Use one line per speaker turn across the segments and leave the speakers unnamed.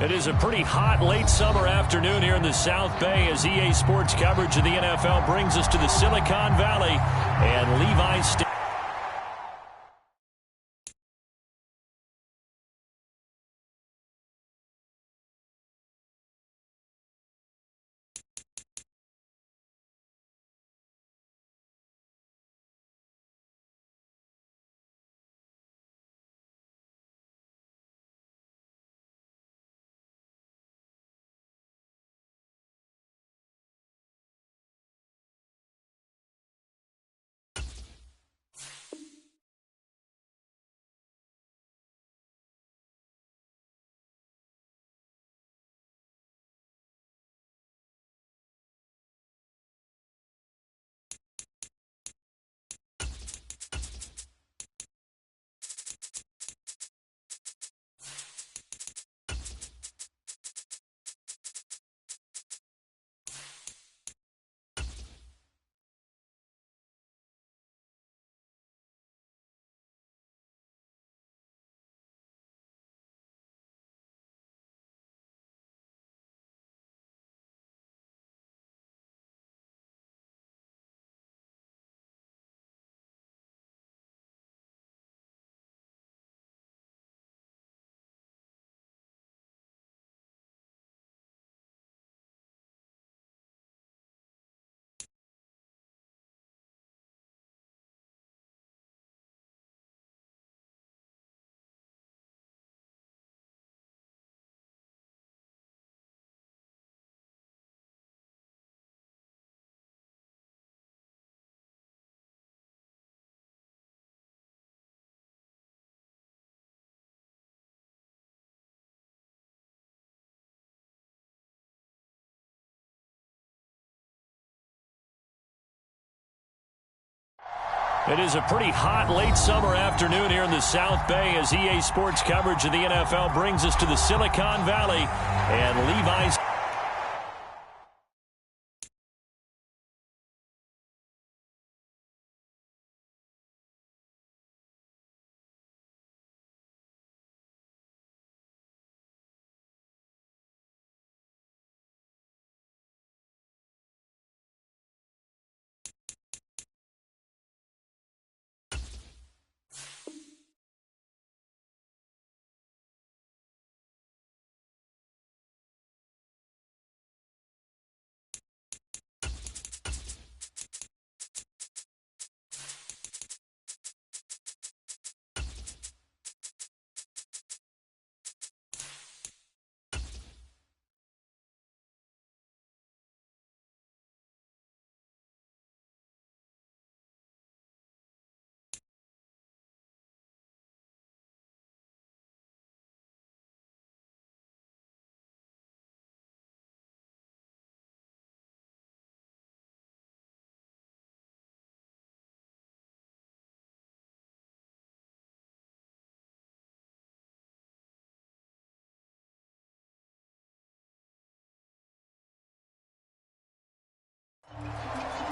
It is a pretty hot late summer afternoon here in the South Bay as EA Sports coverage of the NFL brings us to the Silicon Valley and Levi's Stadium. It is a pretty hot late summer afternoon here in the South Bay as EA Sports coverage of the NFL brings us to the Silicon Valley and Levi's.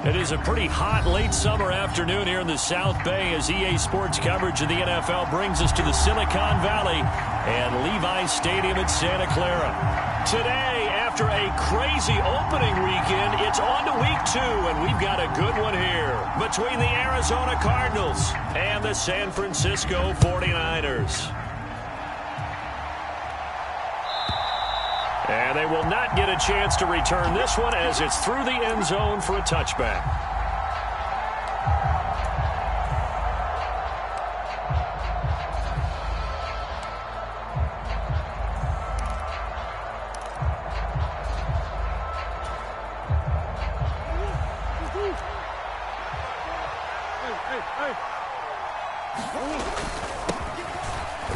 It is a pretty hot late summer afternoon here in the South Bay as EA Sports coverage of the NFL brings us to the Silicon Valley and Levi's Stadium in Santa Clara. Today, after a crazy opening weekend, it's on to week 2, and we've got a good one here between the Arizona Cardinals and the San Francisco 49ers. And they will not get a chance to return this one as it's through the end zone for a touchback.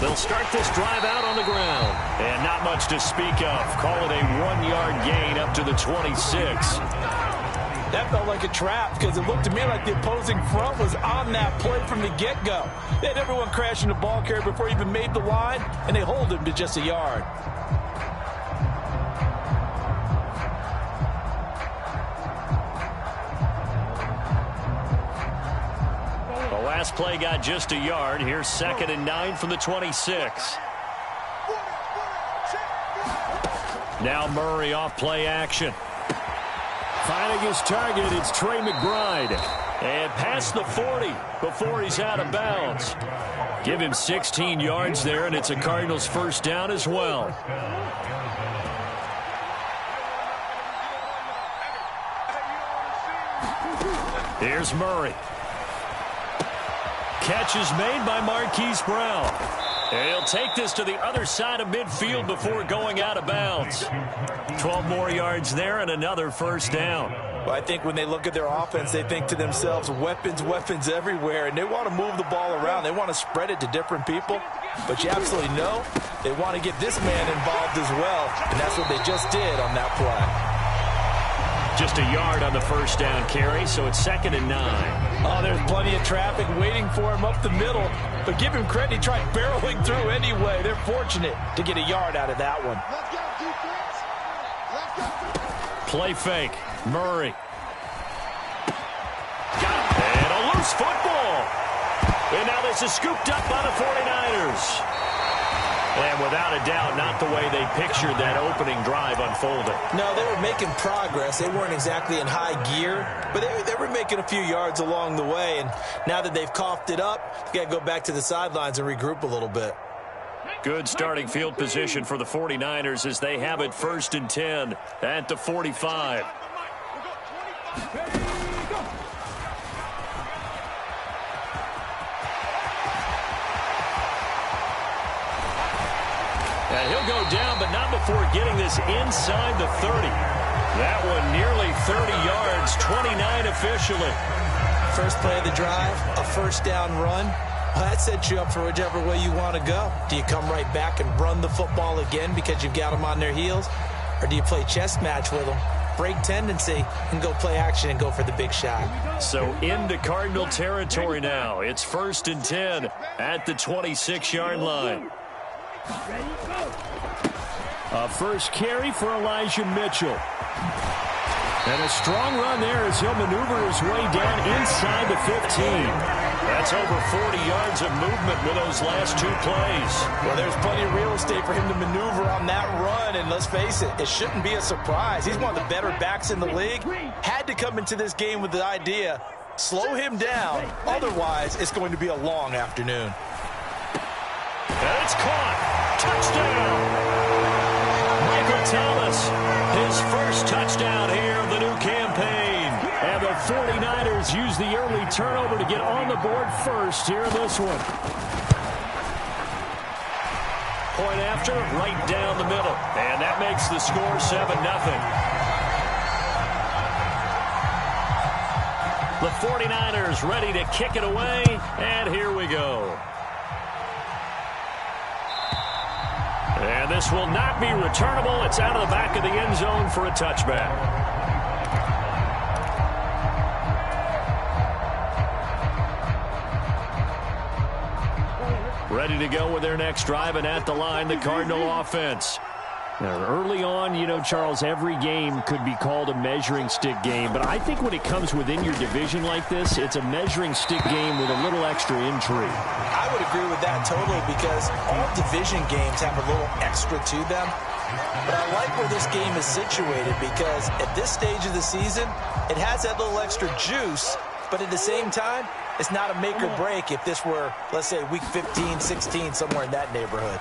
They'll start this drive out on the ground. And not much to speak of. Call it a 1-yard gain up to the 26.
That felt like a trap because it looked to me like the opposing front was on that play from the get-go. They had everyone crashing the ball carrier before he even made the line, and they hold him to just a yard.
The last play got just a yard. Here's 2nd and 9 from the 26. Now Murray off play action. Finding his target, it's Trey McBride. And past the 40 before he's out of bounds. Give him 16 yards there, and it's a Cardinals first down as well. Here's Murray. Catch is made by Marquise Brown. And he'll take this to the other side of midfield before going out of bounds. 12 more yards there and another first down.
Well, I think when they look at their offense, they think to themselves, weapons, weapons everywhere, and they want to move the ball around. They want to spread it to different people, but you absolutely know they want to get this man involved as well, and that's what they just did on that play.
Just a yard on the first down carry, so it's 2nd and 9.
Oh, there's plenty of traffic waiting for him up the middle, but give him credit, he tried barreling through anyway. They're fortunate to get a yard out of that one.
Play fake. Murray. Got it. And a loose football. And now this is scooped up by the 49ers. And without a doubt, not the way they pictured that opening drive unfolding.
No, they were making progress. They weren't exactly in high gear, but they were making a few yards along the way. And now that they've coughed it up, they got to go back to the sidelines and regroup a little bit.
Good starting field position for the 49ers as they have it 1st and 10 at the 45. And he'll go down, but not before getting this inside the 30. That one nearly 30 yards, 29 officially.
First play of the drive, a first down run. Well, that sets you up for whichever way you want to go. Do you come right back and run the football again because you've got them on their heels? Or do you play chess match with them, break tendency, and go play action and go for the big shot?
So into Cardinal territory now. It's 1st and 10 at the 26-yard line. A first carry for Elijah Mitchell. And a strong run there as he'll maneuver his way down inside the 15. That's over 40 yards of movement with those last 2 plays.
Well, there's plenty of real estate for him to maneuver on that run, and let's face it, it shouldn't be a surprise. He's one of the better backs in the league. Had to come into this game with the idea, slow him down, otherwise it's going to be a long afternoon.
And it's caught. Touchdown. Michael Thomas, his first touchdown here of the new campaign. And the 49ers use the early turnover to get on the board first here in this one. Point after, right down the middle. And that makes the score 7-0. The 49ers ready to kick it away. And here we go. And this will not be returnable. It's out of the back of the end zone for a touchback. Ready to go with their next drive, and at the line, the Cardinal offense. Now, early on, you know, Charles, every game could be called a measuring stick game, but I think when it comes within your division like this, it's a measuring stick game with a little extra intrigue.
I would agree with that totally because all division games have a little extra to them. But I like where this game is situated because at this stage of the season, it has that little extra juice, but at the same time, it's not a make or break if this were, let's say, week 15, 16, somewhere in that neighborhood.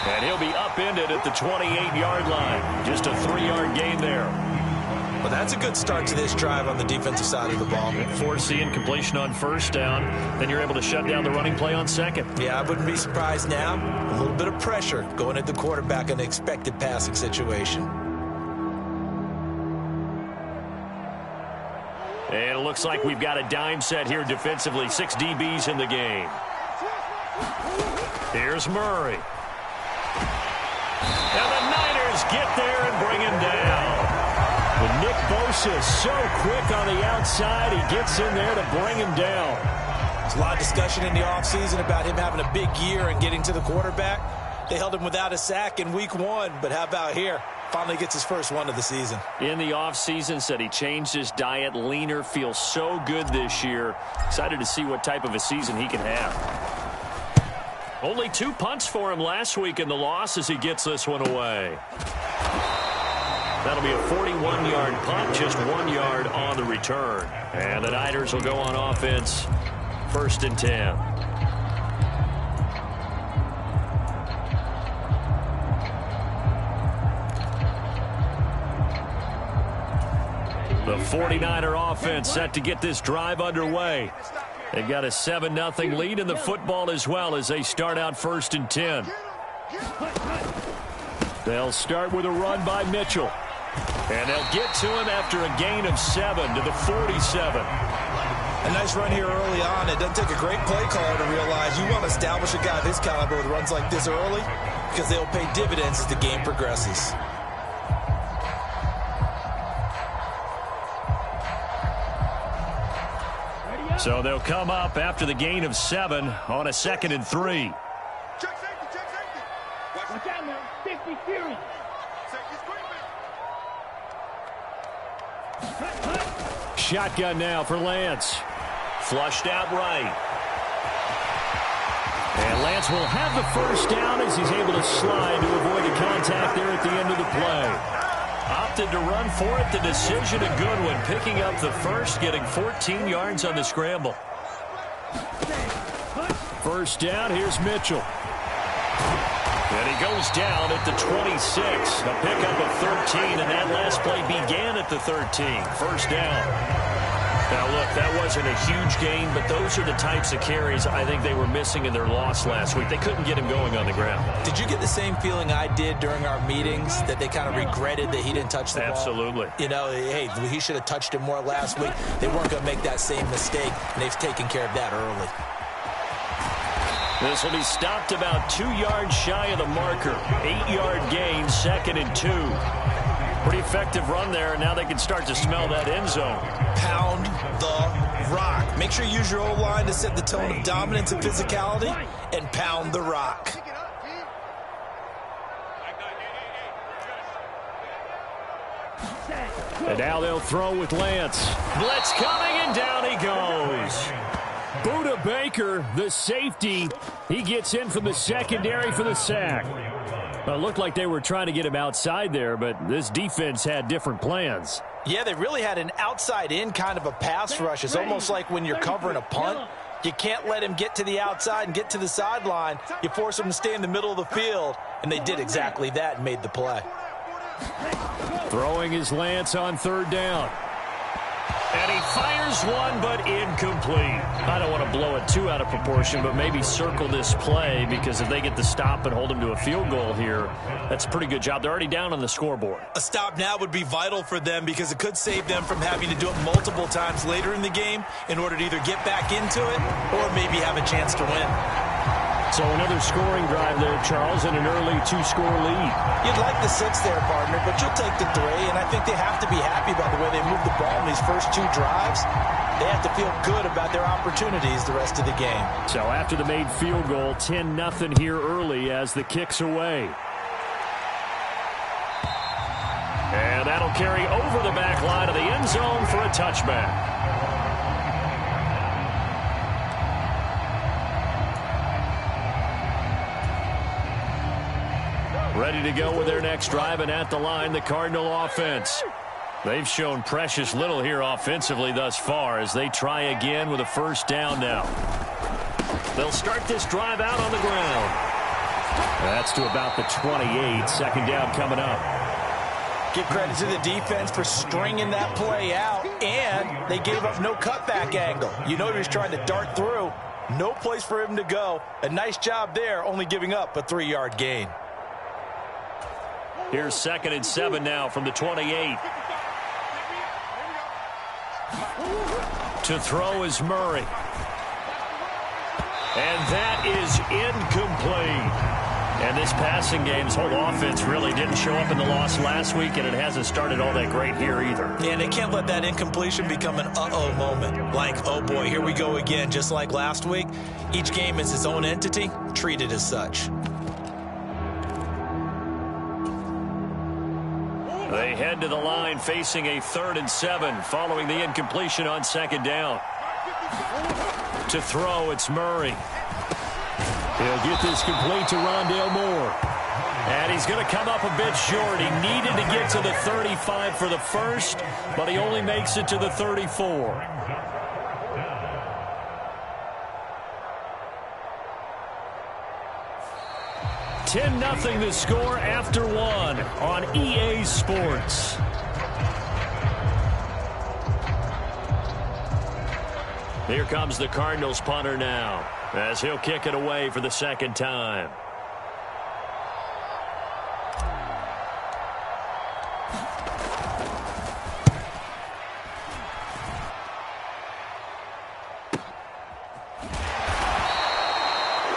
And he'll be upended at the 28-yard line. Just a 3-yard gain there.
Well, that's a good start to this drive on the defensive side of the ball.
Force the incompletion on first down. Then you're able to shut down the running play on second.
Yeah, I wouldn't be surprised now. A little bit of pressure going at the quarterback in an expected passing situation.
And it looks like we've got a dime set here defensively. 6 DBs in the game. Here's Murray. And the Niners get there and bring him down. And Nick Bosa is so quick on the outside, he gets in there to bring him down.
There's a lot of discussion in the offseason about him having a big year and getting to the quarterback. They held him without a sack in week 1, but how about here? Finally gets his first one of the season.
In the offseason, said he changed his diet, leaner, feels so good this year. Excited to see what type of a season he can have. Only 2 punts for him last week in the loss as he gets this one away. That'll be a 41-yard punt, just 1 yard on the return. And the Niners will go on offense, 1st and 10. The 49er offense set to get this drive underway. They've got a 7-0 lead in the football as well as they start out 1st and 10. They'll start with a run by Mitchell. And they'll get to him after a gain of 7 to the 47.
A nice run here early on. It doesn't take a great play caller to realize you want to establish a guy of his caliber with runs like this early because they'll pay dividends as the game progresses.
So they'll come up after the gain of 7 on a 2nd and 3.
Check safety, check safety. Watch out now. 50 series.
Shotgun now for Lance. Flushed out right. And Lance will have the first down as he's able to slide to avoid the contact there at the end of the play. Opted to run for it. The decision a good one. Picking up the first, getting 14 yards on the scramble. First down, here's Mitchell. And he goes down at the 26. A pickup of 13, and that last play began at the 13. First down. Now, look, that wasn't a huge gain, but those are the types of carries I think they were missing in their loss last week. They couldn't get him going on the ground.
Did you get the same feeling I did during our meetings, that they kind of regretted that he didn't touch the ball?
Absolutely.
You know, hey, he should have touched it more last week. They weren't going to make that same mistake, and they've taken care of that early.
This will be stopped about 2 yards shy of the marker. 8-yard gain, 2nd and 2. Pretty effective run there, and now they can start to smell that end zone.
Pound the rock. Make sure you use your O-line to set the tone of dominance and physicality, and pound the rock.
And now they'll throw with Lance. Blitz coming, and down he goes. Buda Baker, the safety, he gets in from the secondary for the sack. Well, it looked like they were trying to get him outside there, but this defense had different plans.
Yeah, they really had an outside-in kind of a pass rush. It's almost like when you're covering a punt, you can't let him get to the outside and get to the sideline. You force him to stay in the middle of the field, and they did exactly that and made the play.
Throwing his Lance on 3rd down. And he fires one, but incomplete. I don't want to blow it too out of proportion, but maybe circle this play, because if they get the stop and hold him to a field goal here, that's a pretty good job. They're already down on the scoreboard.
A stop now would be vital for them, because it could save them from having to do it multiple times later in the game in order to either get back into it or maybe have a chance to win.
So another scoring drive there, Charles, and an early 2-score lead.
You'd like the 6 there, partner, but you'll take the 3, and I think they have to be happy about the way they moved the ball in these first 2 drives. They have to feel good about their opportunities the rest of the game.
So after the made field goal, 10-0 here early as the kick's away. And that'll carry over the back line of the end zone for a touchback. Ready to go with their next drive, and at the line, the Cardinal offense. They've shown precious little here offensively thus far as they try again with a first down now. They'll start this drive out on the ground. That's to about the 28. Second down coming up.
Give credit to the defense for stringing that play out, and they gave up no cutback angle. You know he was trying to dart through. No place for him to go. A nice job there, only giving up a 3-yard gain.
Here's 2nd and 7 now from the 28. To throw is Murray. And that is incomplete. And this passing game's whole offense really didn't show up in the loss last week, and it hasn't started all that great here either.
And they can't let that incompletion become an uh-oh moment. Like, oh boy, here we go again, just like last week. Each game is its own entity, treated as such.
They head to the line facing a 3rd and 7 following the incompletion on 2nd down. To throw, it's Murray. He'll get this complete to Rondale Moore. And he's going to come up a bit short. He needed to get to the 35 for the first, but he only makes it to the 34. $10-0 the score after one on EA Sports. Here comes the Cardinals punter now, as he'll kick it away for the second time.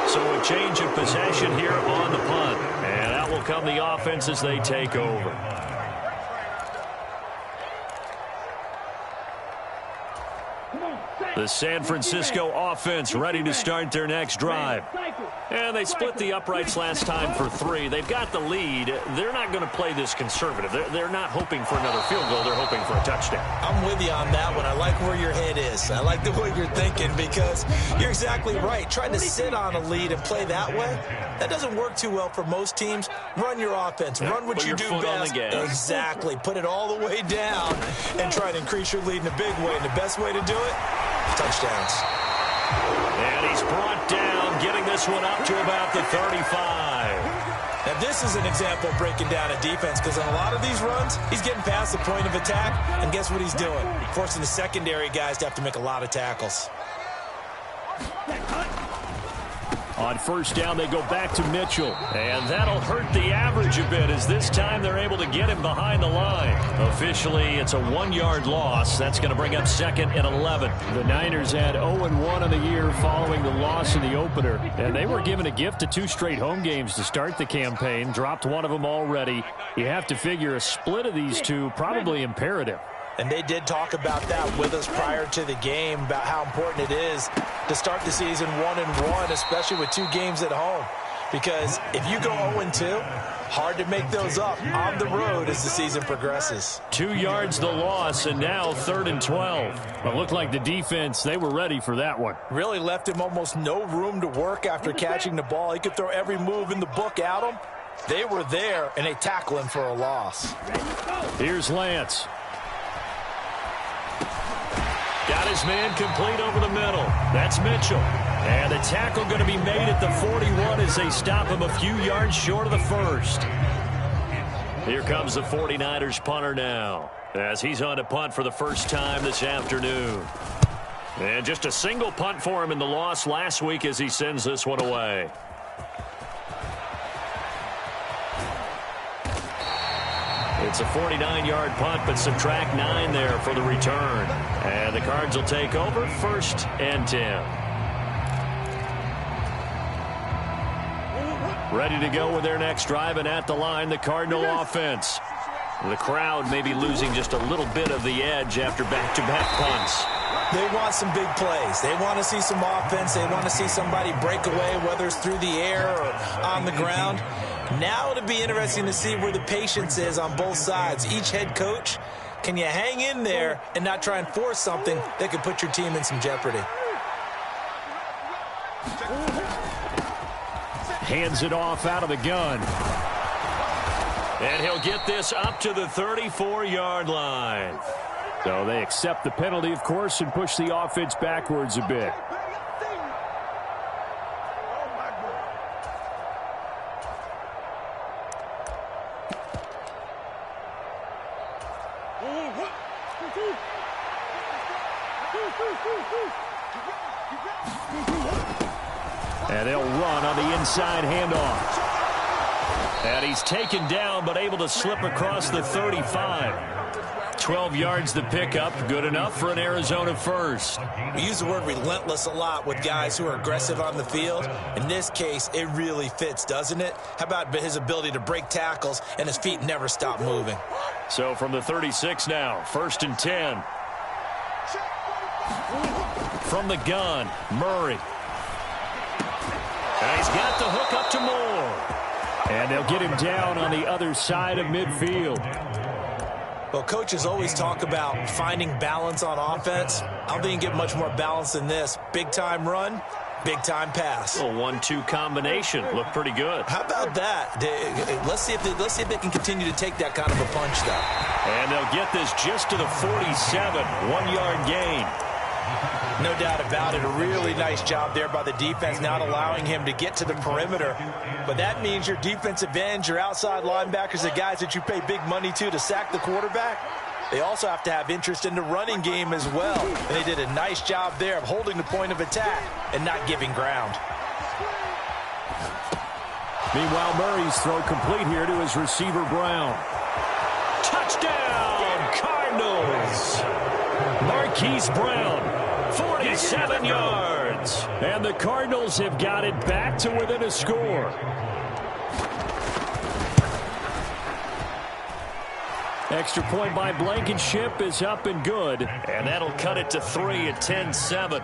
So a change of possession here on the punt, and that will come the offense as they take over. The San Francisco offense ready to start their next drive. And they split the uprights last time for 3. They've got the lead. They're not going to play this conservative. They're not hoping for another field goal. They're hoping for a touchdown.
I'm with you on that one. I like where your head is. I like the way you're thinking because you're exactly right. Trying to sit on a lead and play that way, that doesn't work too well for most teams. Run your offense. Run what you do best. Exactly. Put it all the way down and try to increase your lead in a big way. And the best way to do it, touchdowns.
And he's brought down, getting this one up to about the 35.
Now, this is an example of breaking down a defense because on a lot of these runs, he's getting past the point of attack, and guess what he's doing? Forcing the secondary guys to have to make a lot of tackles.
On first down, they go back to Mitchell. And that'll hurt the average a bit as this time they're able to get him behind the line. Officially, it's a 1-yard loss. That's going to bring up 2nd and 11. The Niners had 0-1 on the year following the loss in the opener. And they were given a gift of 2 straight home games to start the campaign. Dropped one of them already. You have to figure a split of these two probably imperative.
And they did talk about that with us prior to the game, about how important it is to start the season 1-1, especially with 2 games at home. Because if you go 0-2, hard to make those up on the road as the season progresses.
2 yards the loss, and now 3rd and 12. But looked like the defense, they were ready for that one.
Really left him almost no room to work after catching the ball. He could throw every move in the book at him. They were there, and they tackle him for a loss.
Here's Lance. Got his man complete over the middle. That's Mitchell. And the tackle going to be made at the 41 as they stop him a few yards short of the first. Here comes the 49ers punter now, as he's on to punt for the first time this afternoon. And just a single punt for him in the loss last week as he sends this one away. It's a 49-yard punt, but subtract 9 there for the return. And the Cards will take over 1st and 10. Ready to go with their next drive, and at the line, the Cardinal offense. The crowd may be losing just a little bit of the edge after back-to-back punts.
They want some big plays. They want to see some offense. They want to see somebody break away, whether it's through the air or on the ground. Now it'll be interesting to see where the patience is on both sides. Each head coach, can you hang in there and not try and force something that could put your team in some jeopardy?
Hands it off out of the gun. And he'll get this up to the 34-yard line. So they accept the penalty, of course, and push the offense backwards a bit. And they'll run on the inside handoff. And he's taken down, but able to slip across the 35. 12 yards the pickup. Good enough for an Arizona first.
We use the word relentless a lot with guys who are aggressive on the field. In this case, it really fits, doesn't it? How about his ability to break tackles and his feet never stop moving?
So from the 36 now, 1st and 10. From the gun, Murray. And he's got the hook up to Moore. And they'll get him down on the other side of midfield.
Well, coaches always talk about finding balance on offense. I don't think you can get much more balance than this. Big-time run, Big-time pass.
A 1-2 combination. Looked pretty good.
How about that? Let's see if they can continue to take that kind of a punch, though.
And they'll get this just to the 47. 1-yard gain.
No doubt about it. A really nice job there by the defense, not allowing him to get to the perimeter. But that means your defensive ends, your outside linebackers, the guys that you pay big money to sack the quarterback, they also have to have interest in the running game as well. And they did a nice job there of holding the point of attack and not giving ground.
Meanwhile, Murray's throw complete here to his receiver, Brown. Touchdown, Cardinals! Marquise Brown, 47 yards. And the Cardinals have got it back to within a score. Extra point by Blankenship is up and good. And that'll cut it to 3 at 10-7.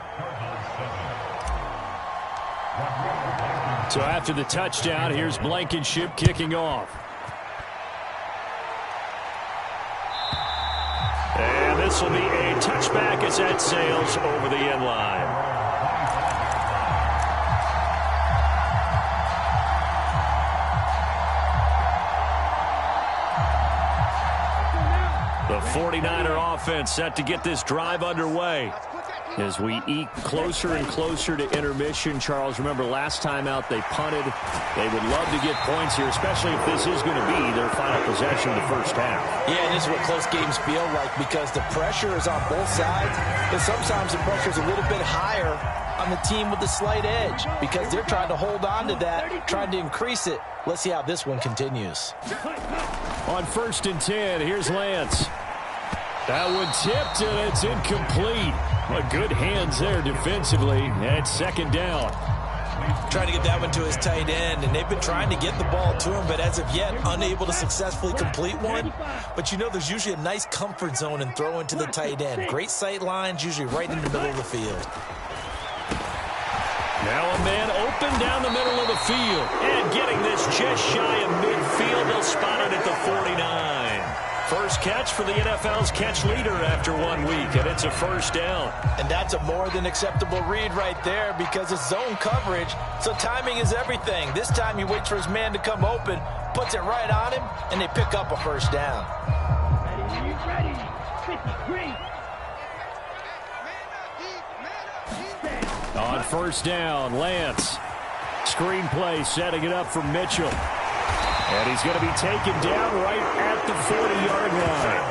So after the touchdown, here's Blankenship kicking off. And this will be a touchback as that sails over the end line. The 49er offense set to get this drive underway. As we eke closer and closer to intermission, Charles, remember last time out they punted. They would love to get points here, especially if this is going to be their final possession of the first half.
Yeah, and this is what close games feel like because the pressure is on both sides, but sometimes the pressure is a little bit higher on the team with the slight edge because they're trying to hold on to that, trying to increase it. Let's see how this one continues.
On 1st and 10, here's Lance. That one tipped, and it's incomplete. But good hands there defensively. And 2nd down.
Trying to get that one to his tight end, and they've been trying to get the ball to him, but as of yet, unable to successfully complete one. But you know there's usually a nice comfort zone in throwing to the tight end. Great sight lines, usually right in the middle of the field.
Now a man open down the middle of the field. And getting this just shy of midfield. They'll spot it at the 49. First catch for the NFL's catch leader after 1 week, and it's a 1st down.
And that's a more than acceptable read right there because it's zone coverage, so timing is everything. This time he waits for his man to come open, puts it right on him, and they pick up a 1st down.
Ready, 53.
On 1st down, Lance. Screenplay setting it up for Mitchell. And he's going to be taken down right at the 40-yard line.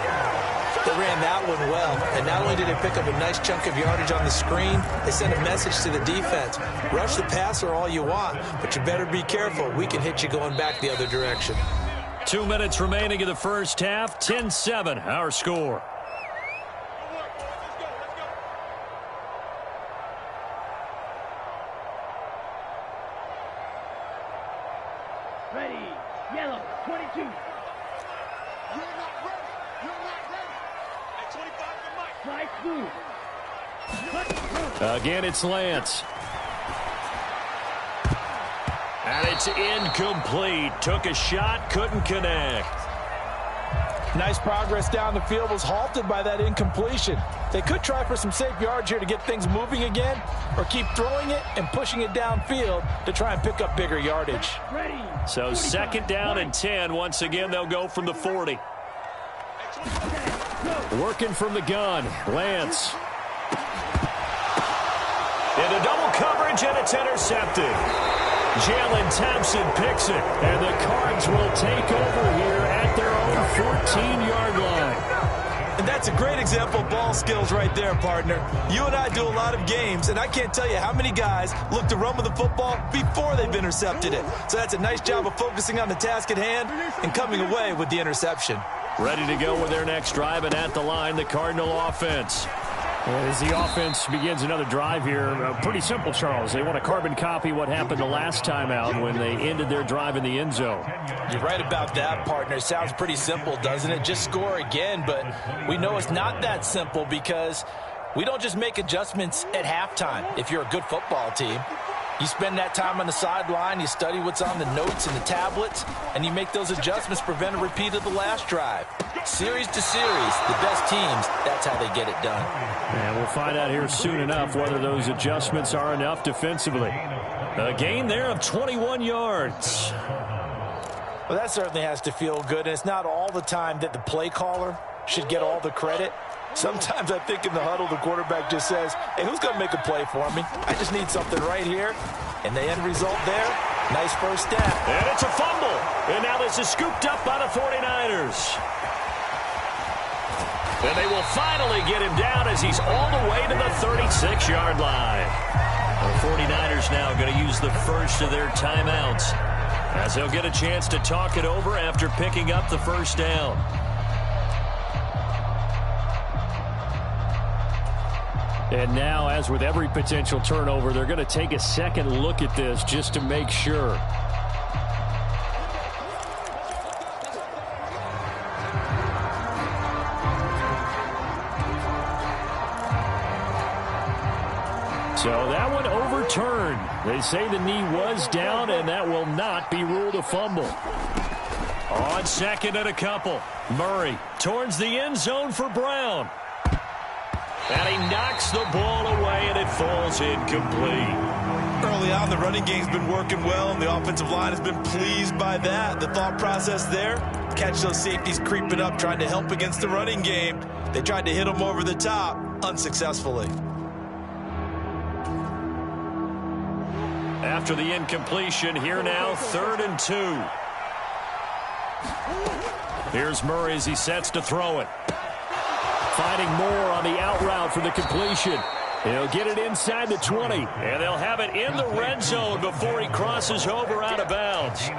They ran that one well, and not only did they pick up a nice chunk of yardage on the screen, they sent a message to the defense. Rush the passer all you want, but you better be careful. We can hit you going back the other direction.
2 minutes remaining in the first half. 10-7, our score.
Ready, yellow, 22. You're not ready. You're not ready. At 25 to Mike.
Again, it's Lance. And it's incomplete. Took a shot, couldn't connect.
Nice progress down the field was halted by that incompletion. They could try for some safe yards here to get things moving again, or keep throwing it and pushing it downfield to try and pick up bigger yardage.
So 2nd down and 10. Once again, they'll go from the 40. Working from the gun, Lance. Into double coverage, and it's intercepted. Jalen Thompson picks it, and the Cards will take over here at their own 14-yard line.
And that's a great example of ball skills right there, partner. You and I do a lot of games, and I can't tell you how many guys look to run with the football before they've intercepted it. So that's a nice job of focusing on the task at hand and coming away with the interception.
Ready to go with their next drive, and at the line, the Cardinal offense. As the offense begins another drive here, pretty simple, Charles. They want to carbon copy what happened the last time out when they ended their drive in the end zone.
You're right about that, partner. Sounds pretty simple, doesn't it? Just score again, but we know it's not that simple because we don't just make adjustments at halftime if you're a good football team. You spend that time on the sideline, you study what's on the notes and the tablets, and you make those adjustments to prevent a repeat of the last drive. Series to series, the best teams, that's how they get it done.
And we'll find out here soon enough whether those adjustments are enough defensively. A gain there of 21 yards.
Well, that certainly has to feel good, and it's not all the time that the play caller should get all the credit. Sometimes I think in the huddle, the quarterback just says, hey, who's going to make a play for me? I just need something right here. And the end result there, nice first down.
And it's a fumble. And now this is scooped up by the 49ers. And they will finally get him down as he's all the way to the 36-yard line. The 49ers now going to use the first of their timeouts as they'll get a chance to talk it over after picking up the first down. And now, as with every potential turnover, they're going to take a second look at this just to make sure. So that one overturned. They say the knee was down, and that will not be ruled a fumble. On second and a couple, Murray towards the end zone for Brown. And he knocks the ball away, and it falls incomplete.
Early on, the running game's been working well, and the offensive line has been pleased by that. The thought process there, catch those safeties creeping up, trying to help against the running game. They tried to hit them over the top, unsuccessfully.
After the incompletion, here now, 3rd and 2. Here's Murray as he sets to throw it. Finding more on the out route for the completion. He'll get it inside the 20, and they'll have it in the red zone before he crosses over out of bounds.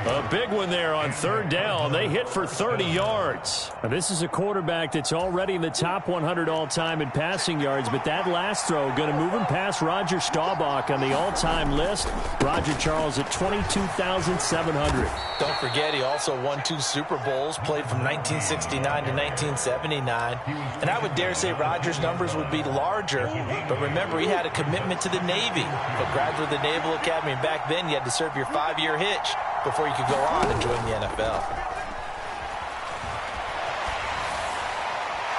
A big one there on 3rd down. They hit for 30 yards. Now, this is a quarterback that's already in the top 100 all-time in passing yards, but that last throw going to move him past Roger Staubach on the all-time list. Roger Charles at 22,700.
Don't forget, he also won 2 Super Bowls, played from 1969 to 1979. And I would dare say Roger's numbers would be larger, but remember, he had a commitment to the Navy. But graduated the Naval Academy, and back then you had to serve your 5-year hitch before you could go on and join the NFL.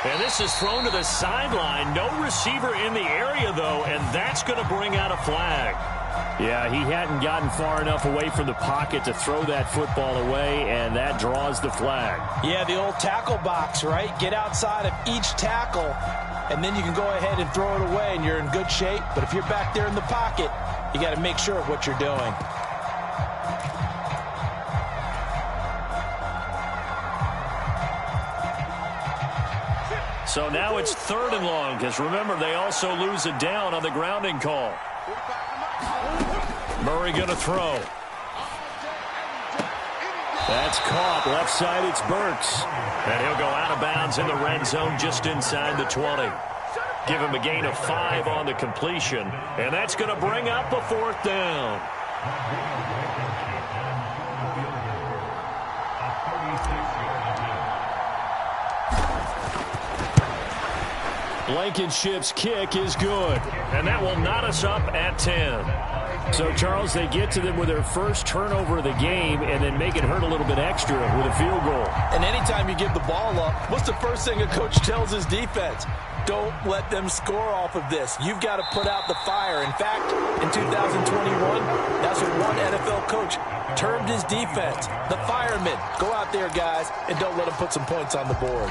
And this is thrown to the sideline. No receiver in the area, though, and that's going to bring out a flag. Yeah, he hadn't gotten far enough away from the pocket to throw that football away, and that draws the flag.
Yeah, the old tackle box, right? Get outside of each tackle, and then you can go ahead and throw it away, and you're in good shape. But if you're back there in the pocket, you got to make sure of what you're doing.
So now it's 3rd and long, because remember, they also lose a down on the grounding call. Murray going to throw. That's caught. Left side, it's Burks. And he'll go out of bounds in the red zone just inside the 20. Give him a gain of 5 on the completion. And that's going to bring up a 4th down. Blankenship's kick is good, and that will knot us up at 10. So, Charles, they get to them with their first turnover of the game and then make it hurt a little bit extra with a field goal.
And anytime you give the ball up, what's the first thing a coach tells his defense? Don't let them score off of this. You've got to put out the fire. In fact, in 2021, that's what one NFL coach termed his defense. The firemen. Go out there, guys, and don't let them put some points on the board.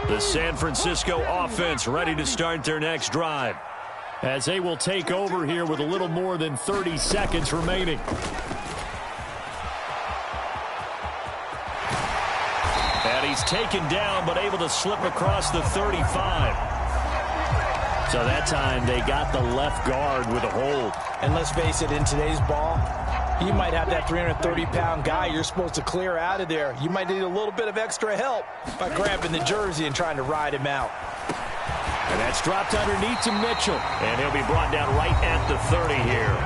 The San Francisco offense ready to start their next drive, as they will take over here with a little more than 30 seconds remaining. And he's taken down, but able to slip across the 35. So that time they got the left guard with a hold.
And let's face it, in today's ball, you might have that 330-pound guy you're supposed to clear out of there. You might need a little bit of extra help by grabbing the jersey and trying to ride him out.
And that's dropped underneath to Mitchell. And he'll be brought down right at the 30 here.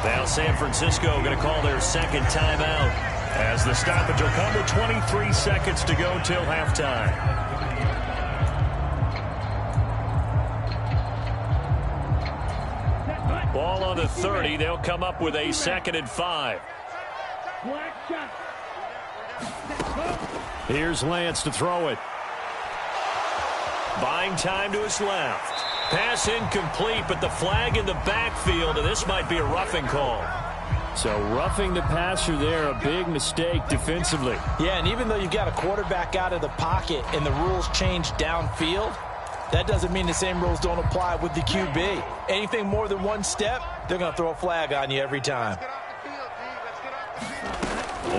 Now San Francisco going to call their second timeout, as the stoppage will come with 23 seconds to go till halftime. the 30. They'll come up with a 2nd and 5. Here's Lance to throw it. Buying time to his left. Pass incomplete, but the flag in the backfield, and this might be a roughing call. So roughing the passer there, a big mistake defensively.
Yeah, and even though you've got a quarterback out of the pocket and the rules change downfield, that doesn't mean the same rules don't apply with the QB. Anything more than one step, they're going to throw a flag on you every time.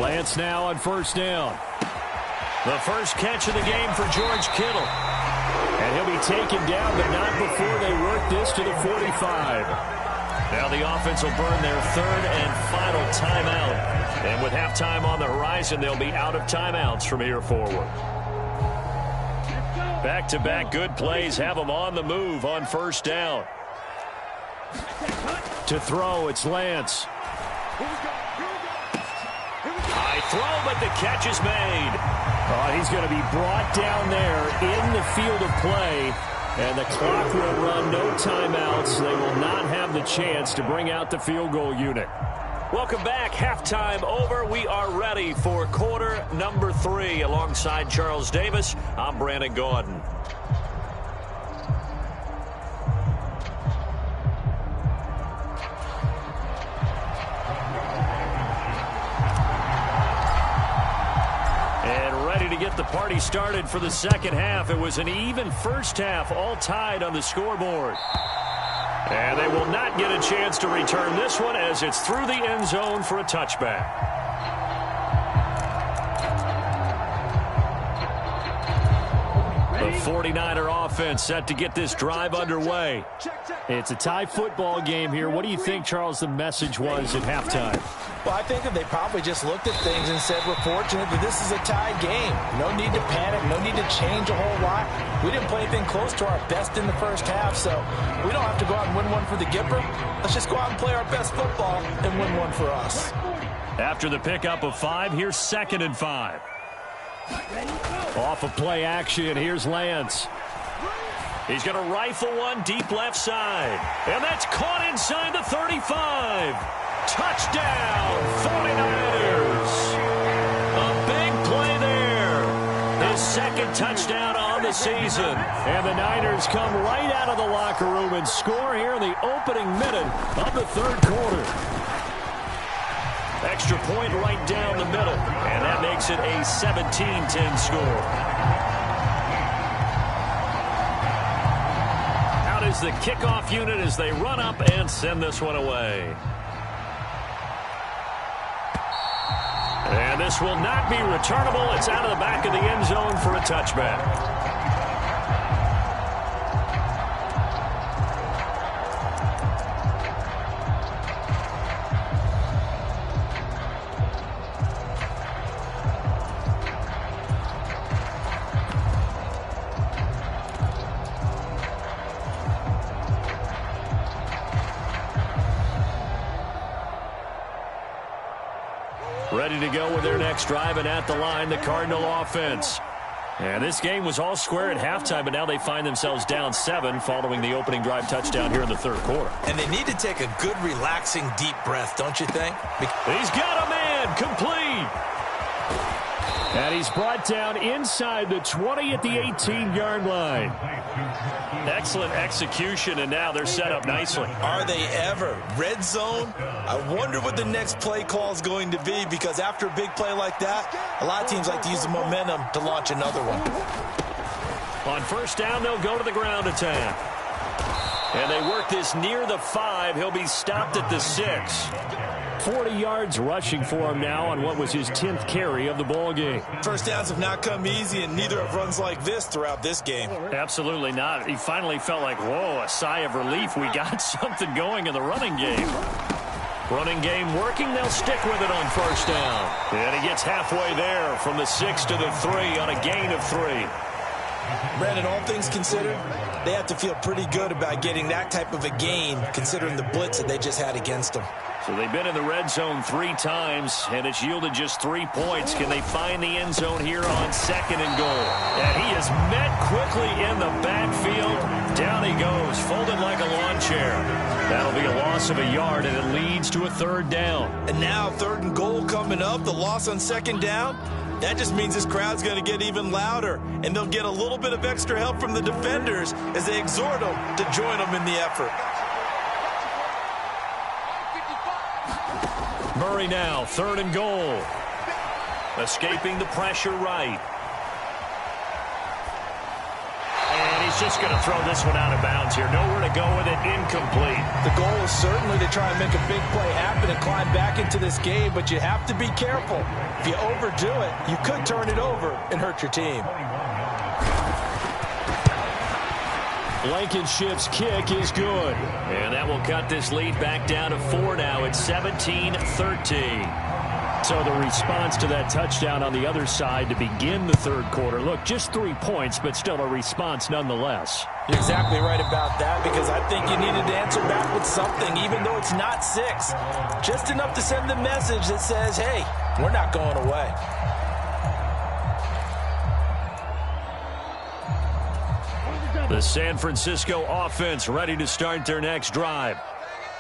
Lance now on 1st down. The first catch of the game for George Kittle. And he'll be taken down, but not before they work this to the 45. Now the offense will burn their 3rd and final timeout. And with halftime on the horizon, they'll be out of timeouts from here forward. Back-to-back good plays have them on the move on 1st down. To throw, it's Lance. High throw, but the catch is made. Oh, he's going to be brought down there in the field of play. And the clock will run, no timeouts. They will not have the chance to bring out the field goal unit. Welcome back. Halftime over. We are ready for quarter number 3. Alongside Charles Davis, I'm Brandon Gaudin. To get the party started for the 2nd half. It was an even 1st half, all tied on the scoreboard. And they will not get a chance to return this one as it's through the end zone for a touchback. The 49er offense set to get this drive underway. It's a tie football game here. What do you think, Charles, the message was at halftime?
Well, I think that they probably just looked at things and said, we're fortunate that this is a tied game. No need to panic. No need to change a whole lot. We didn't play anything close to our best in the 1st half, so we don't have to go out and win one for the Gipper. Let's just go out and play our best football and win one for us.
After the pickup of 5, here's 2nd and 5. Off of play action, here's Lance. He's going to rifle one deep left side. And that's caught inside the 35. Touchdown, 49ers. A big play there. His 2nd touchdown on the season. And the Niners come right out of the locker room and score here in the opening minute of the 3rd quarter. Extra point right down the middle. And that makes it a 17-10 score. Out is the kickoff unit as they run up and send this one away. And this will not be returnable. It's out of the back of the end zone for a touchback. Ready to go with their next drive, and at the line, the Cardinal offense. And this game was all square at halftime, but now they find themselves down 7 following the opening drive touchdown here in the 3rd quarter.
And they need to take a good, relaxing, deep breath, don't you think?
He's got a man, complete. And he's brought down inside the 20 at the 18-yard line. Excellent execution, and now they're set up nicely.
Are they ever? Red zone? I wonder what the next play call is going to be, because after a big play like that, a lot of teams like to use the momentum to launch another one.
On 1st down, they'll go to the ground attack. And they work this near the 5. He'll be stopped at the 6. 40 yards rushing for him now on what was his 10th carry of the ball game.
1st downs have not come easy, and neither have runs like this throughout this game.
Absolutely not. He finally felt like, whoa, a sigh of relief. We got something going in the running game. Running game working. They'll stick with it on 1st down. And he gets halfway there from the 6 to the 3 on a gain of 3.
Brandon, all things considered, they have to feel pretty good about getting that type of a gain, considering the blitz that they just had against them.
So they've been in the red zone 3 times, and it's yielded just 3 points. Can they find the end zone here on 2nd and goal? And he is met quickly in the backfield. Down he goes, folded like a lawn chair. That'll be a loss of a yard, and it leads to a 3rd down.
And now 3rd and goal coming up, the loss on 2nd down. That just means this crowd's going to get even louder, and they'll get a little bit of extra help from the defenders as they exhort them to join them in the effort.
Murray now, 3rd and goal. Escaping the pressure right. And he's just going to throw this one out of bounds here. Nowhere to go with it, incomplete.
The goal is certainly to try and make a big play happen and climb back into this game, but you have to be careful. If you overdo it, you could turn it over and hurt your team.
Blankenship's kick is good. And that will cut this lead back down to 4 now. It's 17-13. So the response to that touchdown on the other side to begin the 3rd quarter. Look, just 3 points, but still a response nonetheless.
You're exactly right about that, because I think you needed to answer back with something, even though it's not 6. Just enough to send the message that says, hey, we're not going away.
The San Francisco offense ready to start their next drive.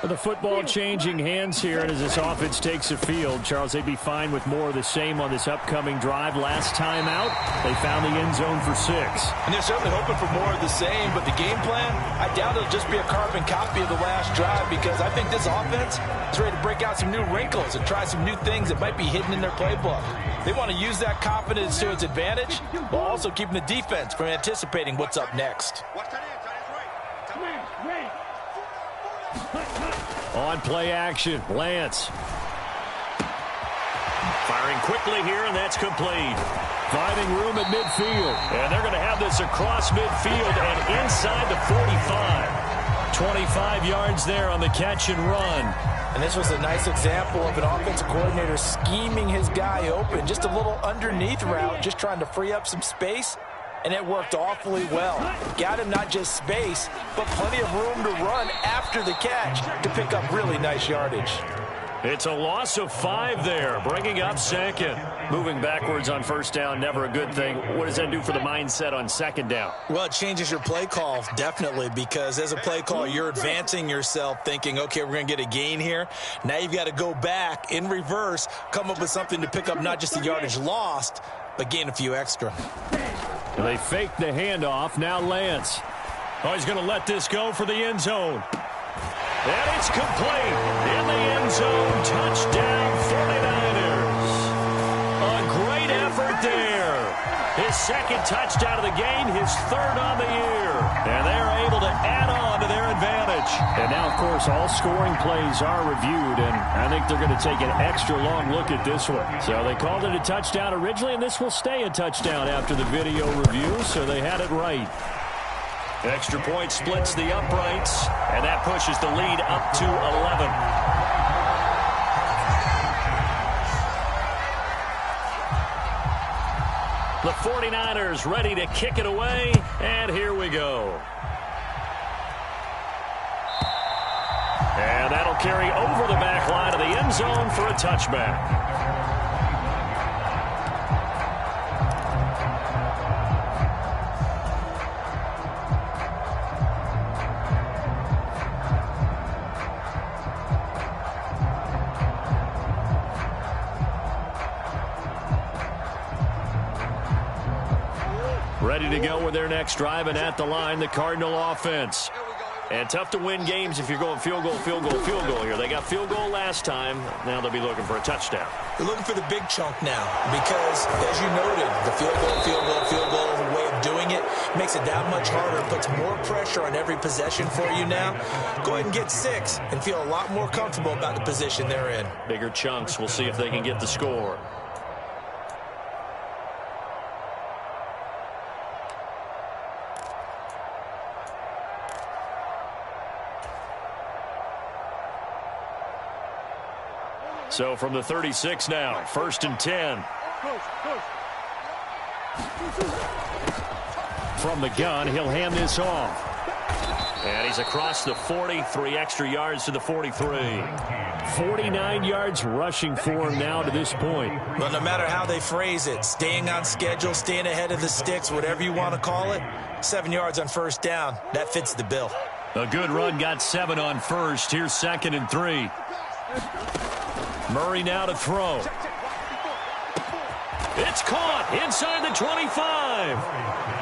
The football changing hands here, and as this offense takes the field, Charles, they'd be fine with more of the same on this upcoming drive. Last time out, they found the end zone for 6.
And they're certainly hoping for more of the same, but the game plan, I doubt it'll just be a carbon copy of the last drive, because I think this offense is ready to break out some new wrinkles and try some new things that might be hidden in their playbook. They want to use that confidence to its advantage, while also keeping the defense from anticipating what's up next.
On play action, Lance. Firing quickly here, and that's complete. Finding room at midfield. And they're going to have this across midfield and inside the 45. 25 yards there on the catch and run.
And this was a nice example of an offensive coordinator scheming his guy open. Just a little underneath route, just trying to free up some space. And it worked awfully well. Got him not just space, but plenty of room to run after the catch to pick up really nice yardage.
It's a loss of 5 there, bringing up 2nd. Moving backwards on 1st down, never a good thing. What does that do for the mindset on 2nd down?
Well, it changes your play call, definitely, because as a play call, you're advancing yourself thinking, okay, we're going to get a gain here. Now you've got to go back in reverse, come up with something to pick up not just the yardage lost, but gain a few extra.
They fake the handoff. Now Lance. Oh, he's going to let this go for the end zone. And it's complete. In the end zone. Touchdown 49ers. A great effort there. His 2nd touchdown of the game. His 3rd on the year. And they're able to add on to their advantage. And now, of course, all scoring plays are reviewed. And I think they're going to take an extra long look at this one. So they called it a touchdown originally, and this will stay a touchdown after the video review. So they had it right. Extra point splits the uprights, and that pushes the lead up to 11. The 49ers ready to kick it away, and here we go. And that'll carry over the back line of the end zone for a touchback. Ready to go with their next drive, and at the line, the Cardinal offense. And tough to win games if you're going field goal, field goal, field goal here. They got field goal last time. Now they'll be looking for a touchdown.
They're looking for the big chunk now because, as you noted, the field goal, field goal, field goal way of doing it makes it that much harder, puts more pressure on every possession for you now. Go ahead and get 6 and feel a lot more comfortable about the position they're in.
Bigger chunks. We'll see if they can get the score. So from the 36 now, 1st and 10. From the gun, he'll hand this off. And he's across the 40, 3 extra yards to the 43. 49 yards rushing for him now to this point.
Well, no matter how they phrase it, staying on schedule, staying ahead of the sticks, whatever you want to call it, 7 yards on first down, that fits the bill.
A good run got 7 on first. Here's 2nd and 3. Murray now to throw. It's caught inside the 25.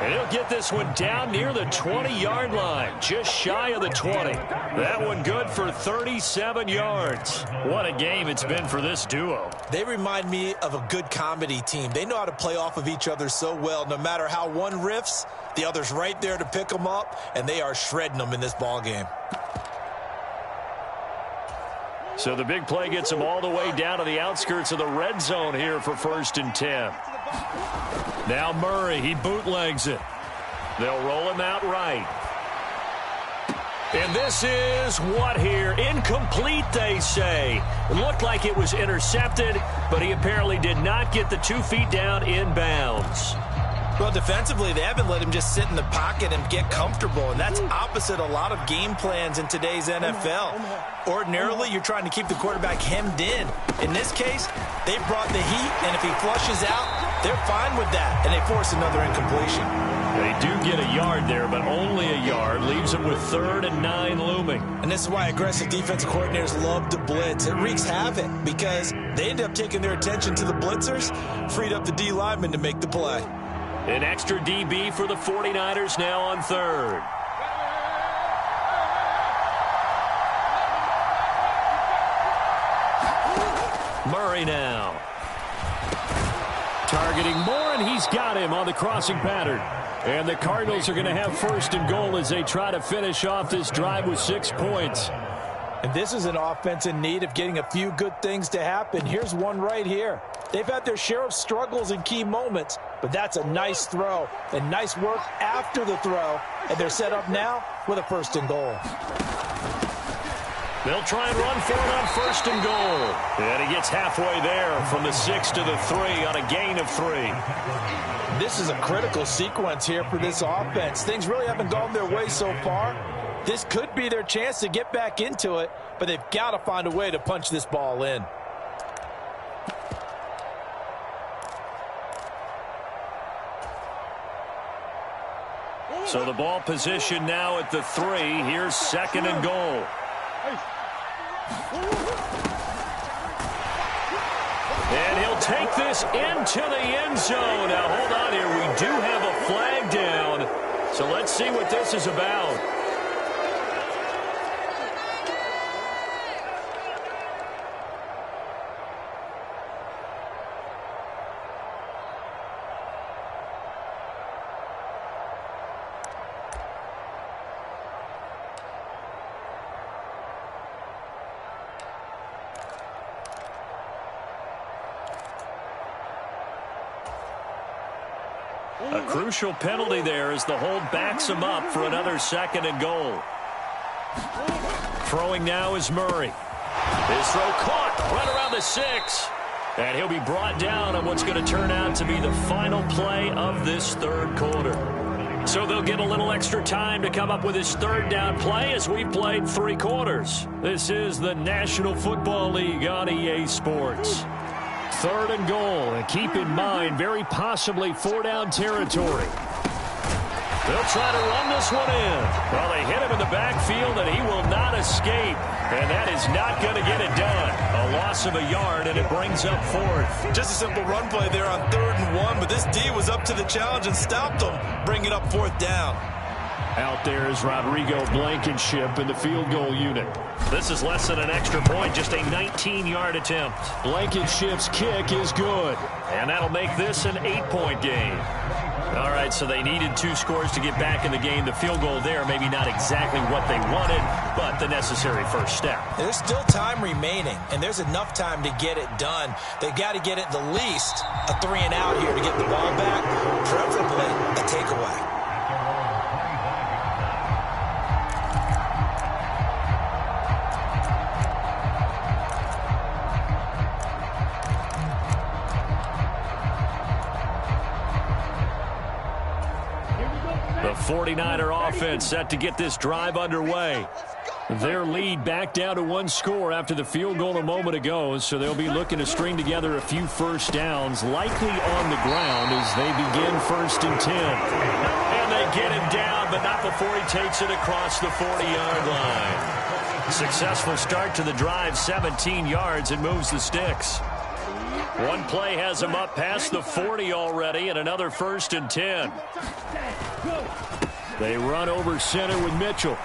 And he'll get this one down near the 20-yard line, just shy of the 20. That one good for 37 yards. What a game it's been for this duo.
They remind me of a good comedy team. They know how to play off of each other so well. No matter how one riffs, the other's right there to pick them up, and they are shredding them in this ball game.
So the big play gets him all the way down to the outskirts of the red zone here for 1st and 10. Now Murray, he bootlegs it. They'll roll him out right. And this is what here? Incomplete, they say. It looked like it was intercepted, but he apparently did not get the 2 feet down inbounds.
Well, defensively, they haven't let him just sit in the pocket and get comfortable, and that's opposite a lot of game plans in today's NFL. Ordinarily, you're trying to keep the quarterback hemmed in. In this case, they brought the heat, and if he flushes out, they're fine with that, and they force another incompletion.
They do get a yard there, but only a yard. Leaves them with 3rd and 9 looming.
And this is why aggressive defensive coordinators love to blitz. It wreaks havoc because they end up taking their attention to the blitzers, freed up the D lineman to make the play.
An extra DB for the 49ers now on 3rd. Murray now. Targeting Moore, and he's got him on the crossing pattern. And the Cardinals are going to have 1st and goal as they try to finish off this drive with 6 points.
And this is an offense in need of getting a few good things to happen. Here's one right here. They've had their share of struggles in key moments, but that's a nice throw and nice work after the throw. And they're set up now with a 1st and goal.
They'll try and run for it on 1st and goal. And he gets halfway there from the 6 to the 3 on a gain of 3.
This is a critical sequence here for this offense. Things really haven't gone their way so far. This could be their chance to get back into it, but they've got to find a way to punch this ball in.
So the ball position now at the 3. Here's 2nd and goal. And he'll take this into the end zone. Now, hold on here. We do have a flag down. So let's see what this is about. A crucial penalty there as the hold backs him up for another 2nd and goal. Throwing now is Murray. His throw caught right around the 6. And he'll be brought down on what's going to turn out to be the final play of this 3rd quarter. So they'll get a little extra time to come up with his 3rd down play as we've played 3 quarters. This is the National Football League on EA Sports. 3rd and goal, and keep in mind, very possibly 4-down territory. They'll try to run this one in. Well, they hit him in the backfield, and he will not escape. And that is not going to get it done. A loss of a yard, and it brings up 4th.
Just a simple run play there on 3rd and 1, but this D was up to the challenge and stopped them, bringing up 4th down.
Out there is Rodrigo Blankenship in the field goal unit. This is less than an extra point, just a 19-yard attempt. Blankenship's kick is good, and that'll make this an 8-point game. All right, so they needed 2 scores to get back in the game. The field goal there, maybe not exactly what they wanted, but the necessary first step.
There's still time remaining, and there's enough time to get it done. They've got to get at the least a 3 and out here to get the ball back, preferably a takeaway.
The 49er offense set to get this drive underway. Their lead back down to one score after the field goal a moment ago, so they'll be looking to string together a few first downs, likely on the ground as they begin 1st and 10. And they get him down, but not before he takes it across the 40-yard line. Successful start to the drive, 17 yards, and moves the sticks. One play has him up past the 40 already, and another 1st and 10. They run over center with Mitchell.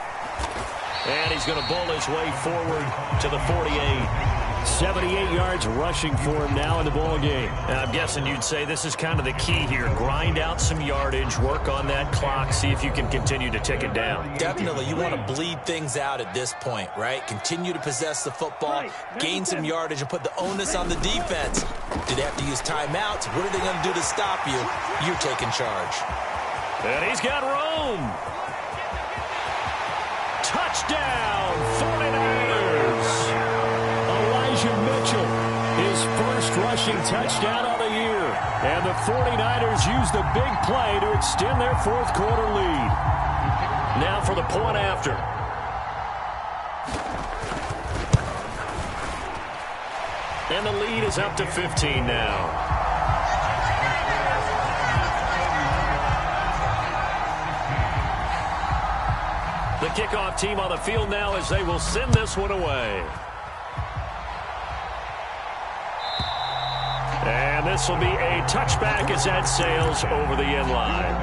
And he's going to bowl his way forward to the 48. 78 yards rushing for him now in the ball game. And I'm guessing you'd say this is kind of the key here. Grind out some yardage, work on that clock, see if you can continue to tick it down.
Definitely. You want to bleed things out at this point, right? Continue to possess the football, gain some yardage, and put the onus on the defense. Do they have to use timeouts? What are they going to do to stop you? You're taking charge.
And he's got Rome. Touchdown, 49ers. Elijah Mitchell, his first rushing touchdown of the year. And the 49ers use the big play to extend their 4th quarter lead. Now for the point after. And the lead is up to 15 now. The kickoff team on the field now as they will send this one away. And this will be a touchback as that sails over the end line.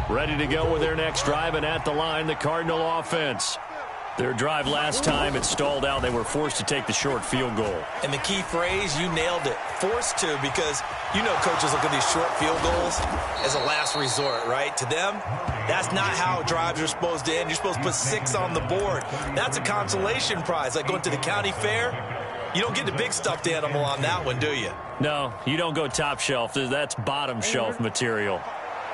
Ready to go with their next drive, and at the line, the Cardinal offense. Their drive last time, it stalled out. They were forced to take the short field goal.
And the key phrase, you nailed it, forced to, because you know coaches look at these short field goals as a last resort, right? To them, that's not how drives are supposed to end. You're supposed to put 6 on the board. That's a consolation prize. Like going to the county fair, you don't get the big stuffed animal on that one, do you?
No, you don't go top shelf. That's bottom shelf material.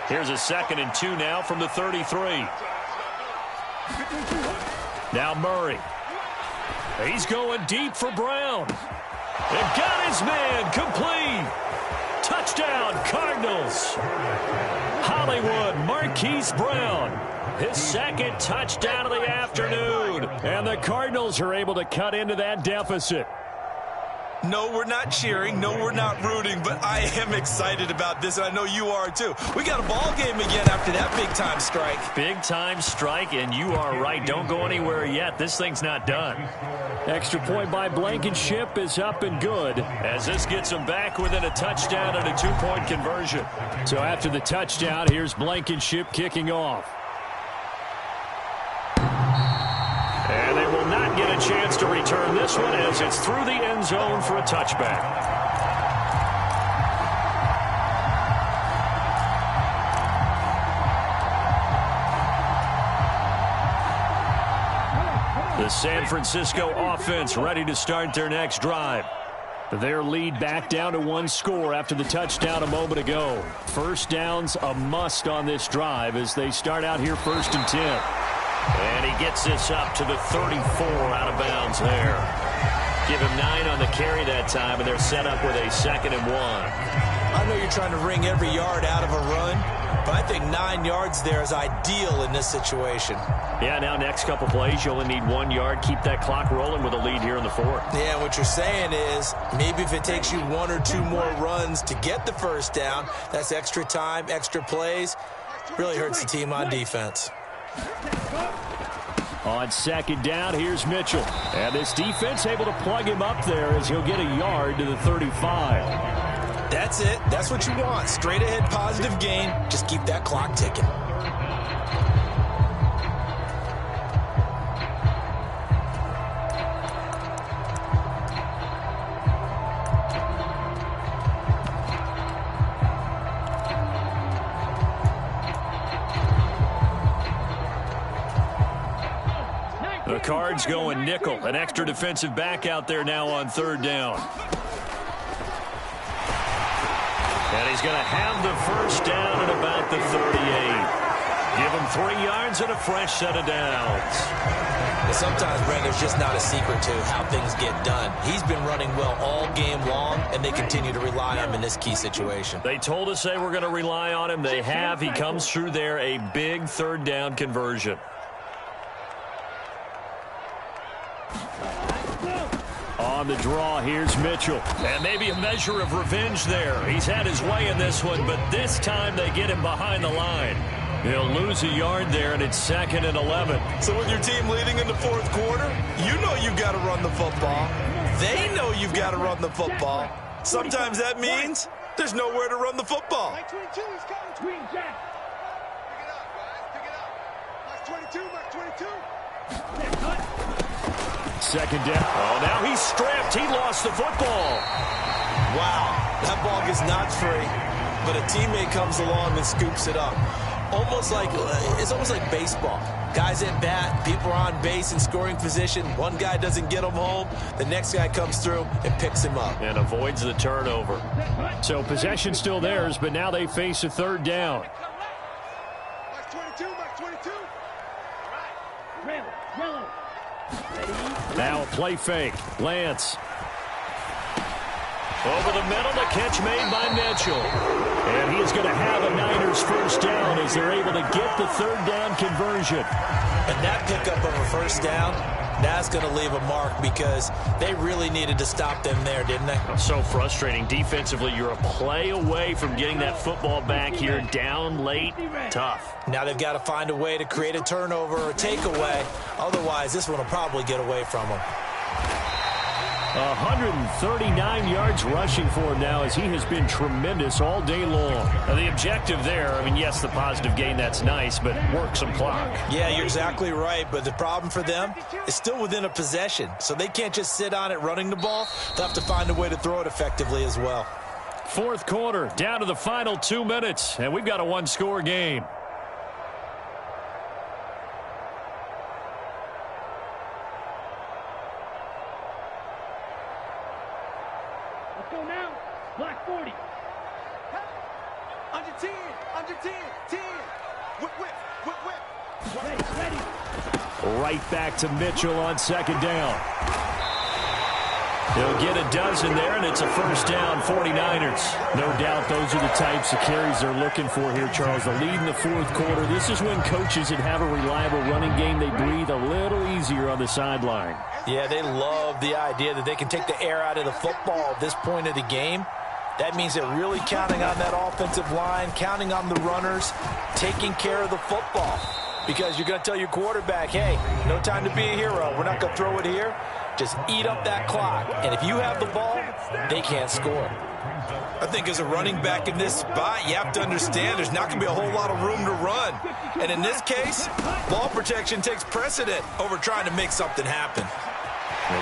Here's a 2nd and 2 now from the 33. Now Murray. He's going deep for Brown. And got his man complete. Touchdown, Cardinals. Hollywood Marquise Brown. His 2nd touchdown of the afternoon. And the Cardinals are able to cut into that deficit.
No, we're not cheering. No, we're not rooting. But I am excited about this, and I know you are too. We got a ball game again after that big-time strike.
Big-time strike, and you are right. Don't go anywhere yet. This thing's not done. Extra point by Blankenship is up and good, as this gets them back within a touchdown and a 2-point conversion. So after the touchdown, here's Blankenship kicking off. And they will not get a chance to return this one as it's through the end zone for a touchback. The San Francisco offense ready to start their next drive. Their lead back down to one score after the touchdown a moment ago. First down's a must on this drive as they start out here 1st and 10. And he gets this up to the 34 out of bounds there. Give him 9 on the carry that time, and they're set up with a 2nd and 1.
I know you're trying to wring every yard out of a run, but I think 9 yards there is ideal in this situation.
Yeah, now next couple plays, you only need 1 yard. Keep that clock rolling with a lead here in the 4th.
Yeah, what you're saying is maybe if it takes you 1 or 2 more runs to get the first down, that's extra time, extra plays. Really hurts the team on defense.
On 2nd down, here's Mitchell. And this defense able to plug him up there as he'll get a yard to the 35.
That's it. That's what you want. Straight ahead positive gain. Just keep that clock ticking.
The Cards going nickel. An extra defensive back out there now on 3rd down. And he's going to have the first down at about the 38. Give him 3 yards and a fresh set of downs.
And sometimes, Brent, there's just not a secret to how things get done. He's been running well all game long, and they continue to rely on him in this key situation.
They told us they were going to rely on him. They have. He comes through there, a big 3rd down conversion. On the draw, here's Mitchell. And maybe a measure of revenge there. He's had his way in this one, but this time they get him behind the line. He'll lose a yard there, and it's 2nd and 11.
So with your team leading in the 4th quarter, you know you've got to run the football. They know you've got to run the football. Sometimes that means there's nowhere to run the football.
Mike 22, he's coming. Tweet Jack. Pick it up, guys. Pick it up. Mike 22, Mike 22.
2nd down. Oh, now he's strapped. He lost the football.
Wow, that ball gets knocked free, but a teammate comes along and scoops it up. It's almost like baseball. Guys at bat, people are on base in scoring position. One guy doesn't get him home. The next guy comes through and picks him up.
And avoids the turnover. So possession still theirs, but now they face a 3rd down.
Mike 22, Mike 22. All right. Yellow.
Now a play fake. Lance. Over the middle, the catch made by Mitchell. And he's going to have a Niners 1st down as they're able to get the 3rd down conversion.
And that pickup of a 1st down, that's going to leave a mark because they really needed to stop them there, didn't they?
So frustrating. Defensively, you're a play away from getting that football back here. Down late, tough.
Now they've got to find a way to create a turnover or a takeaway. Otherwise, this one will probably get away from them.
139 yards rushing for him now as he has been tremendous all day long. Now the objective there, I mean, yes, the positive gain, that's nice, but work some clock.
Yeah, you're exactly right, but the problem for them is still within a possession, so they can't just sit on it running the ball. They'll have to find a way to throw it effectively as well.
4th quarter, down to the final 2 minutes, and we've got a 1-score game.
Let's go now. Block 40. Under 10. Under 10. 10. Whip, whip, whip, whip. Ready.
Right back to Mitchell on 2nd down. He'll get a dozen there, and it's a 1st down, 49ers. No doubt those are the types of carries they're looking for here, Charles. The lead in the 4th quarter. This is when coaches that have a reliable running game, they breathe a little easier on the sideline.
Yeah, they love the idea that they can take the air out of the football at this point of the game. That means they're really counting on that offensive line, counting on the runners, taking care of the football. Because you're going to tell your quarterback, hey, no time to be a hero. We're not going to throw it here. Just eat up that clock. And if you have the ball, they can't score.
I think as a running back in this spot, you have to understand there's not going to be a whole lot of room to run. And in this case, ball protection takes precedent over trying to make something happen.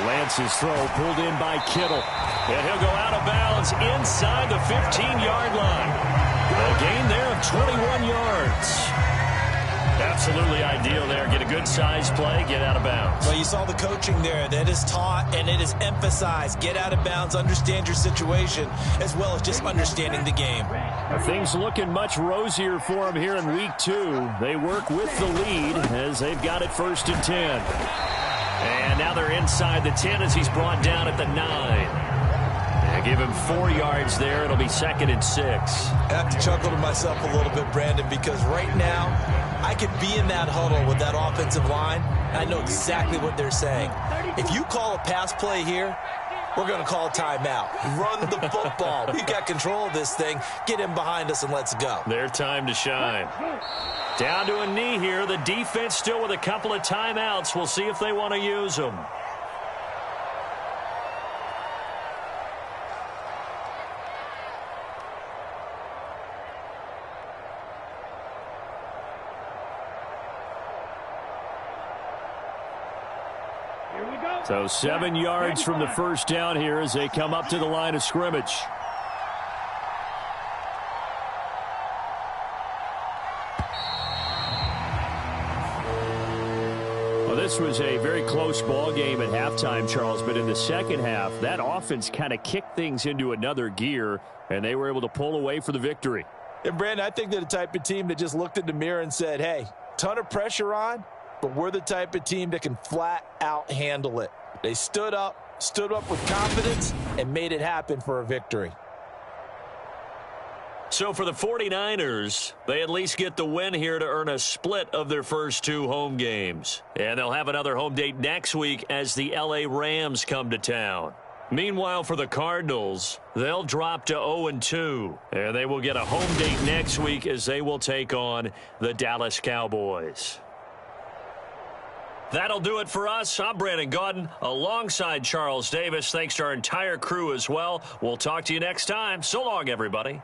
Lance's throw pulled in by Kittle. And he'll go out of bounds inside the 15-yard line. A gain there of 21 yards. Absolutely ideal there. Get a good size play, get out of bounds.
Well, you saw the coaching there. That is taught and it is emphasized. Get out of bounds, understand your situation, as well as just understanding the game.
Things looking much rosier for them here in week 2. They work with the lead as they've got it 1st and 10. And now they're inside the 10 as he's brought down at the 9. Give him 4 yards there. It'll be 2nd and 6.
I have to chuckle to myself a little bit, Brandon, because right now I could be in that huddle with that offensive line. I know exactly what they're saying. If you call a pass play here, we're going to call a timeout. Run the football. We've got control of this thing. Get him behind us and let's go.
Their time to shine. Down to a knee here. The defense still with a couple of timeouts. We'll see if they want to use them. So 7 yards from the 1st down here as they come up to the line of scrimmage. Well, this was a very close ball game at halftime, Charles, but in the second half, that offense kind of kicked things into another gear, and they were able to pull away for the victory.
And, Brandon, I think they're the type of team that just looked in the mirror and said, hey, ton of pressure on, but we're the type of team that can flat out handle it. They stood up with confidence, and made it happen for a victory.
So for the 49ers, they at least get the win here to earn a split of their first 2 home games. And they'll have another home date next week as the LA Rams come to town. Meanwhile, for the Cardinals, they'll drop to 0-2, and they will get a home date next week as they will take on the Dallas Cowboys. That'll do it for us. I'm Brandon Gaudin alongside Charles Davis. Thanks to our entire crew as well. We'll talk to you next time. So long, everybody.